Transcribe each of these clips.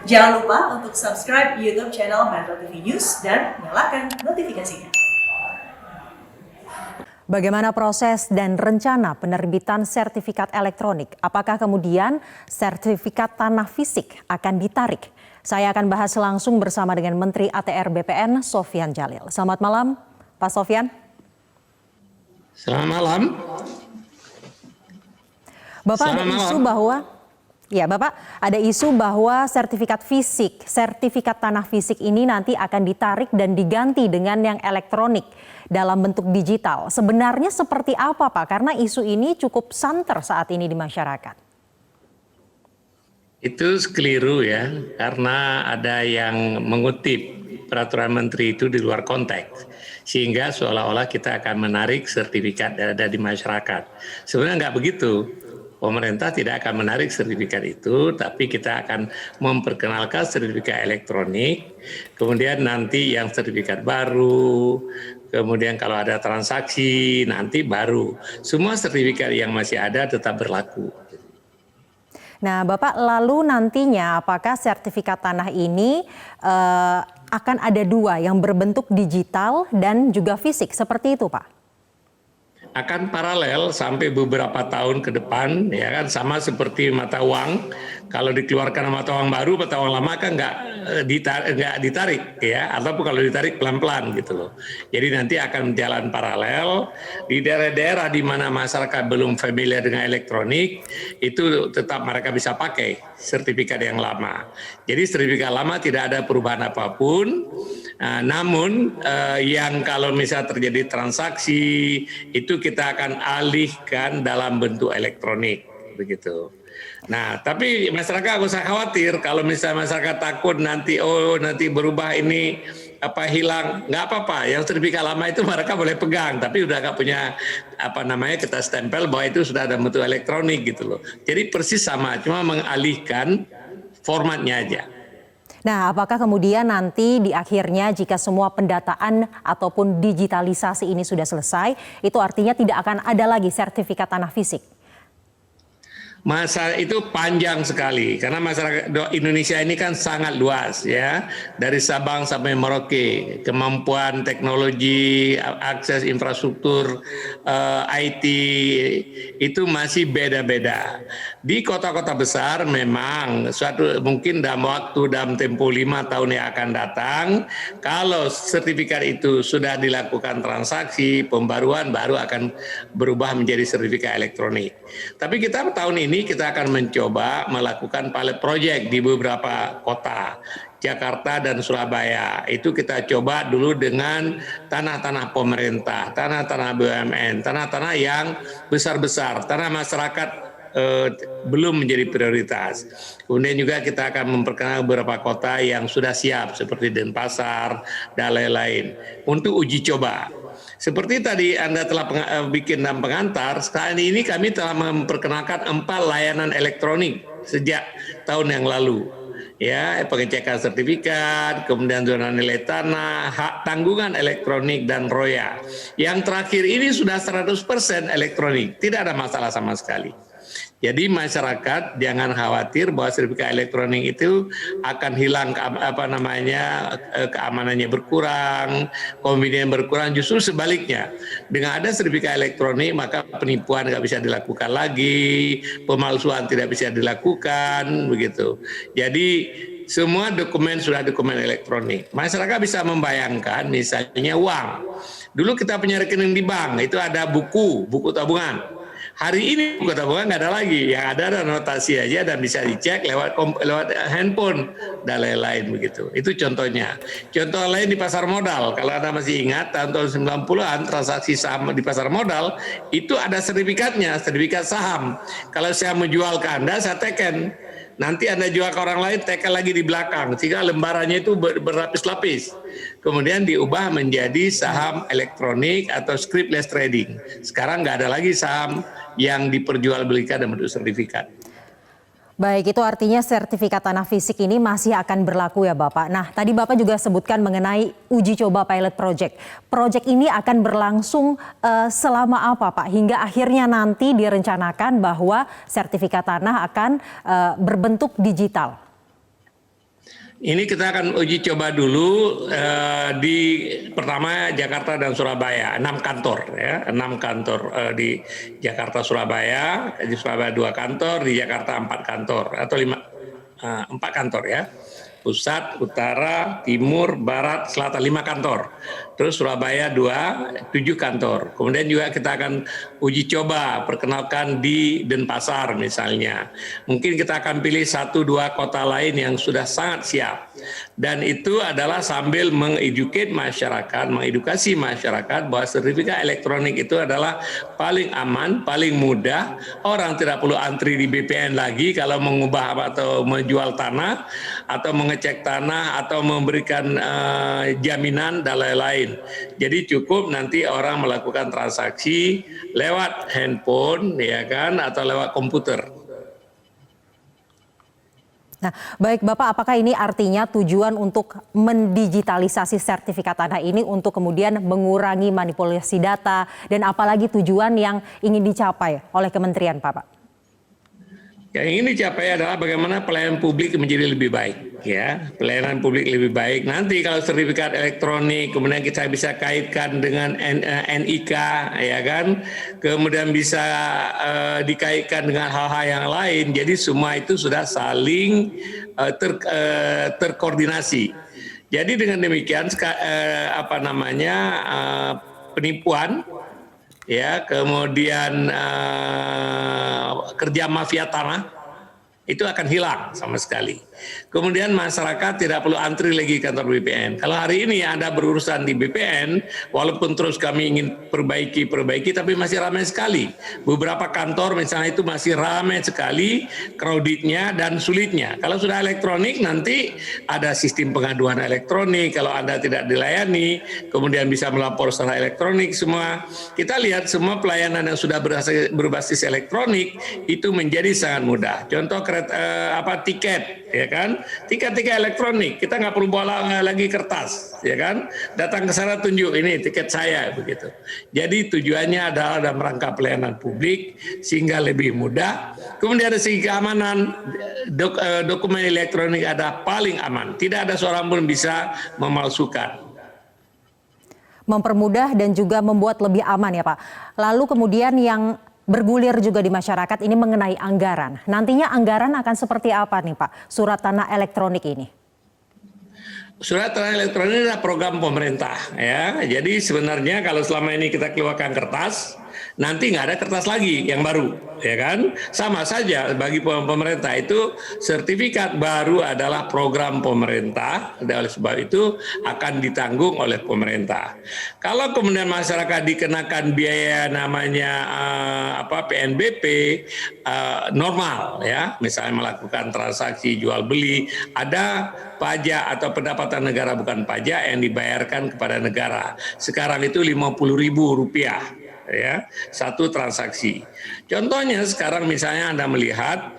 Jangan lupa untuk subscribe YouTube channel Metro TV News dan nyalakan notifikasinya. Bagaimana proses dan rencana penerbitan sertifikat elektronik? Apakah kemudian sertifikat tanah fisik akan ditarik? Saya akan bahas langsung bersama dengan Menteri ATR BPN Sofyan Djalil. Selamat malam, Pak Sofyan. Selamat malam. Bapak, ada isu bahwa Bapak, ada isu bahwa sertifikat tanah fisik ini nanti akan ditarik dan diganti dengan yang elektronik dalam bentuk digital. Sebenarnya seperti apa, Pak? Karena isu ini cukup santer saat ini di masyarakat. Itu keliru ya, karena ada yang mengutip peraturan menteri itu di luar konteks. Sehingga seolah-olah kita akan menarik sertifikat yang ada di masyarakat. Sebenarnya nggak begitu. Pemerintah tidak akan menarik sertifikat itu, tapi kita akan memperkenalkan sertifikat elektronik, kemudian nanti yang sertifikat baru, kemudian kalau ada transaksi nanti baru. Semua sertifikat yang masih ada tetap berlaku. Nah, Bapak, lalu nantinya apakah sertifikat tanah ini akan ada dua yang berbentuk digital dan juga fisik, seperti itu, Pak? Akan paralel sampai beberapa tahun ke depan, ya kan, sama seperti mata uang. Kalau dikeluarkan mata uang baru, mata uang lama kan nggak ditarik ya, ataupun kalau ditarik pelan-pelan gitu loh. Jadi nanti akan berjalan paralel di daerah-daerah di mana masyarakat belum familiar dengan elektronik, itu tetap mereka bisa pakai sertifikat yang lama. Jadi sertifikat lama tidak ada perubahan apapun. Namun yang kalau misalnya terjadi transaksi itu kita akan alihkan dalam bentuk elektronik begitu. Nah, tapi masyarakat nggak usah khawatir kalau misalnya masyarakat takut nanti berubah ini hilang, nggak apa-apa. Yang sertifikat lama itu mereka boleh pegang, tapi udah nggak punya kita stempel bahwa itu sudah ada bentuk elektronik gitu loh. Jadi persis sama, cuma mengalihkan formatnya aja. Nah, apakah kemudian nanti di akhirnya jika semua pendataan ataupun digitalisasi ini sudah selesai, itu artinya tidak akan ada lagi sertifikat tanah fisik? Masa itu panjang sekali karena masyarakat Indonesia ini kan sangat luas ya, dari Sabang sampai Merauke, kemampuan teknologi, akses infrastruktur, IT itu masih beda-beda. Di kota-kota besar memang mungkin dalam tempo 5 tahun yang akan datang, kalau sertifikat itu sudah dilakukan transaksi, pembaruan baru akan berubah menjadi sertifikat elektronik. Tapi kita tahun ini kita akan mencoba melakukan pilot project di beberapa kota, Jakarta dan Surabaya. Itu kita coba dulu dengan tanah-tanah pemerintah, tanah-tanah BUMN, tanah-tanah yang besar-besar, tanah masyarakat belum menjadi prioritas. Kemudian juga kita akan memperkenalkan beberapa kota yang sudah siap seperti Denpasar dan lain-lain untuk uji coba. Seperti tadi Anda telah bikin dalam pengantar, saat ini kami telah memperkenalkan 4 layanan elektronik sejak tahun yang lalu. Ya, pengecekan sertifikat, kemudian zona nilai tanah, hak tanggungan elektronik dan roya. Yang terakhir ini sudah 100% elektronik, tidak ada masalah sama sekali. Jadi masyarakat jangan khawatir bahwa sertifikat elektronik itu akan hilang keamanannya berkurang, convenience berkurang. Justru sebaliknya, dengan ada sertifikat elektronik maka penipuan nggak bisa dilakukan lagi, pemalsuan tidak bisa dilakukan, begitu. Jadi semua dokumen sudah dokumen elektronik. Masyarakat bisa membayangkan misalnya uang. Dulu kita punya rekening di bank, itu ada buku tabungan. Hari ini buku tabungan nggak ada lagi, yang ada notasi aja dan bisa dicek lewat handphone dan lain-lain begitu. Itu contohnya. Contoh lain di pasar modal, kalau Anda masih ingat tahun 90-an transaksi saham di pasar modal itu ada sertifikatnya, sertifikat saham. Kalau saya menjual ke Anda, saya teken. Nanti Anda jual ke orang lain, teken lagi di belakang, sehingga lembarannya itu berlapis-lapis. Kemudian diubah menjadi saham elektronik atau scriptless trading. Sekarang nggak ada lagi saham yang diperjualbelikan dalam bentuk sertifikat. Baik, itu artinya sertifikat tanah fisik ini masih akan berlaku ya Bapak. Nah, tadi Bapak juga sebutkan mengenai uji coba pilot project. Project ini akan berlangsung selama apa Pak? Hingga akhirnya nanti direncanakan bahwa sertifikat tanah akan berbentuk digital. Ini kita akan uji coba dulu di pertama Jakarta dan Surabaya, 6 kantor ya, 6 kantor di Jakarta Surabaya, di Surabaya 2 kantor, di Jakarta 4 kantor atau 4 kantor ya. Pusat, Utara, Timur, Barat, Selatan 5 kantor. Terus Surabaya 7 kantor. Kemudian juga kita akan uji coba perkenalkan di Denpasar misalnya. Mungkin kita akan pilih 1-2 kota lain yang sudah sangat siap. Dan itu adalah sambil mengedukasi masyarakat bahwa sertifikat elektronik itu adalah paling aman, paling mudah. Orang tidak perlu antri di BPN lagi kalau mengubah atau menjual tanah atau mengecek tanah atau memberikan jaminan dan lain-lain. Jadi cukup nanti orang melakukan transaksi lewat handphone ya kan atau lewat komputer. Nah, baik Bapak, apakah ini artinya tujuan untuk mendigitalisasi sertifikat tanah ini untuk kemudian mengurangi manipulasi data dan apalagi tujuan yang ingin dicapai oleh kementerian Pak? Yang ingin dicapai adalah bagaimana pelayanan publik menjadi lebih baik, ya. Pelayanan publik lebih baik. Nanti kalau sertifikat elektronik, kemudian kita bisa kaitkan dengan NIK, ya kan. Kemudian bisa dikaitkan dengan hal-hal yang lain. Jadi semua itu sudah saling terkoordinasi. Jadi dengan demikian, penipuan. Ya, kemudian kerja mafia tanah itu akan hilang sama sekali. Kemudian masyarakat tidak perlu antri lagi kantor BPN. Kalau hari ini Anda berurusan di BPN, walaupun terus kami ingin perbaiki, tapi masih ramai sekali. Beberapa kantor misalnya itu masih ramai sekali, crowdednya dan sulitnya. Kalau sudah elektronik nanti ada sistem pengaduan elektronik, kalau Anda tidak dilayani, kemudian bisa melapor secara elektronik semua. Kita lihat semua pelayanan yang sudah berbasis elektronik itu menjadi sangat mudah. Contoh tiket, ya kan? Tiket elektronik, kita nggak perlu bawa lagi kertas, ya kan? Datang ke sana tunjuk ini tiket saya begitu. Jadi tujuannya adalah dalam rangka pelayanan publik sehingga lebih mudah. Kemudian dari segi keamanan, dokumen elektronik ada paling aman. Tidak ada seorang pun bisa memalsukan. Mempermudah dan juga membuat lebih aman ya Pak. Lalu kemudian yang bergulir juga di masyarakat ini mengenai anggaran. Nantinya anggaran akan seperti apa nih Pak, surat tanah elektronik ini? Surat tanah elektronik adalah program pemerintah ya. Jadi sebenarnya kalau selama ini kita keluarkan kertas, nanti nggak ada kertas lagi yang baru, ya kan? Sama saja bagi pemerintah itu sertifikat baru adalah program pemerintah, dan oleh sebab itu akan ditanggung oleh pemerintah. Kalau kemudian masyarakat dikenakan biaya namanya PNBP normal, ya, misalnya melakukan transaksi jual beli, ada pajak atau pendapatan negara bukan pajak yang dibayarkan kepada negara. Sekarang itu Rp50.000. Ya, satu transaksi. Contohnya sekarang misalnya Anda melihat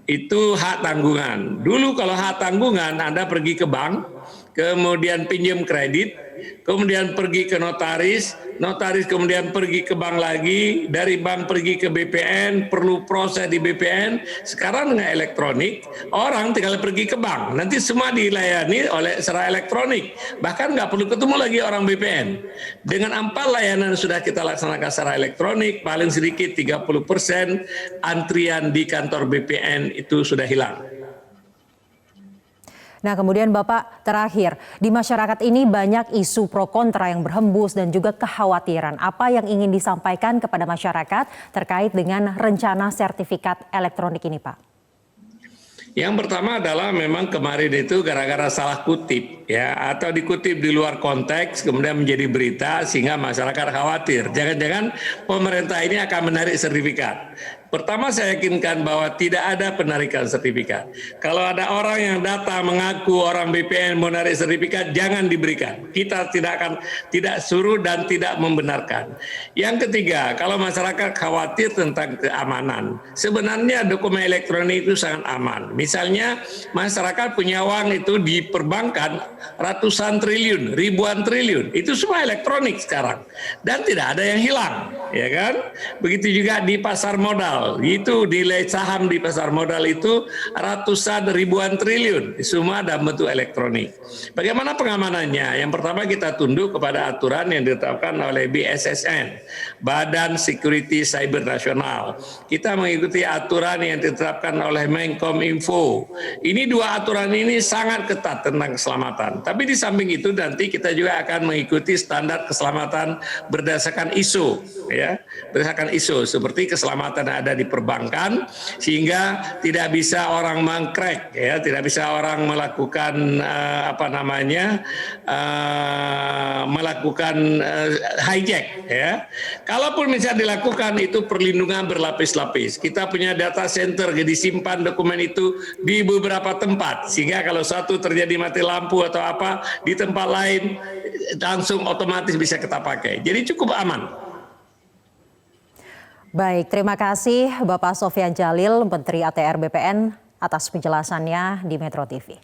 itu hak tanggungan. Dulu kalau hak tanggungan Anda pergi ke bank, kemudian pinjam kredit, kemudian pergi ke notaris kemudian pergi ke bank lagi, dari bank pergi ke BPN, perlu proses di BPN. Sekarang dengan elektronik, orang tinggal pergi ke bank, nanti semua dilayani oleh secara elektronik. Bahkan nggak perlu ketemu lagi orang BPN. Dengan 4 layanan sudah kita laksanakan secara elektronik, paling sedikit 30% antrian di kantor BPN itu sudah hilang. Nah kemudian Bapak terakhir, di masyarakat ini banyak isu pro kontra yang berhembus dan juga kekhawatiran. Apa yang ingin disampaikan kepada masyarakat terkait dengan rencana sertifikat elektronik ini Pak? Yang pertama adalah memang kemarin itu gara-gara salah kutip ya, atau dikutip di luar konteks kemudian menjadi berita sehingga masyarakat khawatir. Jangan-jangan pemerintah ini akan menarik sertifikat. Pertama saya yakinkan bahwa tidak ada penarikan sertifikat. Kalau ada orang yang datang mengaku orang BPN menarik sertifikat, jangan diberikan. Kita tidak suruh dan tidak membenarkan. Yang ketiga, kalau masyarakat khawatir tentang keamanan, sebenarnya dokumen elektronik itu sangat aman. Misalnya masyarakat punya uang itu di perbankan ratusan triliun, ribuan triliun, itu semua elektronik sekarang dan tidak ada yang hilang, ya kan? Begitu juga di pasar modal. modal. Itu nilai saham di pasar modal itu ratusan ribuan triliun, semua dalam bentuk elektronik. Bagaimana pengamanannya? Yang pertama kita tunduk kepada aturan yang ditetapkan oleh BSSN, Badan Security Cyber Nasional. Kita mengikuti aturan yang ditetapkan oleh Menkominfo. Ini dua aturan ini sangat ketat tentang keselamatan. Tapi di samping itu nanti kita juga akan mengikuti standar keselamatan berdasarkan ISO, ya, berdasarkan ISO seperti keselamatan yang ada di perbankan, sehingga tidak bisa orang mengcrack, ya, tidak bisa orang melakukan melakukan hijack, ya. Kalaupun misalnya dilakukan itu perlindungan berlapis-lapis. Kita punya data center disimpan dokumen itu di beberapa tempat, sehingga kalau satu terjadi mati lampu atau apa di tempat lain langsung otomatis bisa kita pakai. Jadi cukup aman. Baik, terima kasih Bapak Sofyan Djalil, Menteri ATR BPN atas penjelasannya di Metro TV.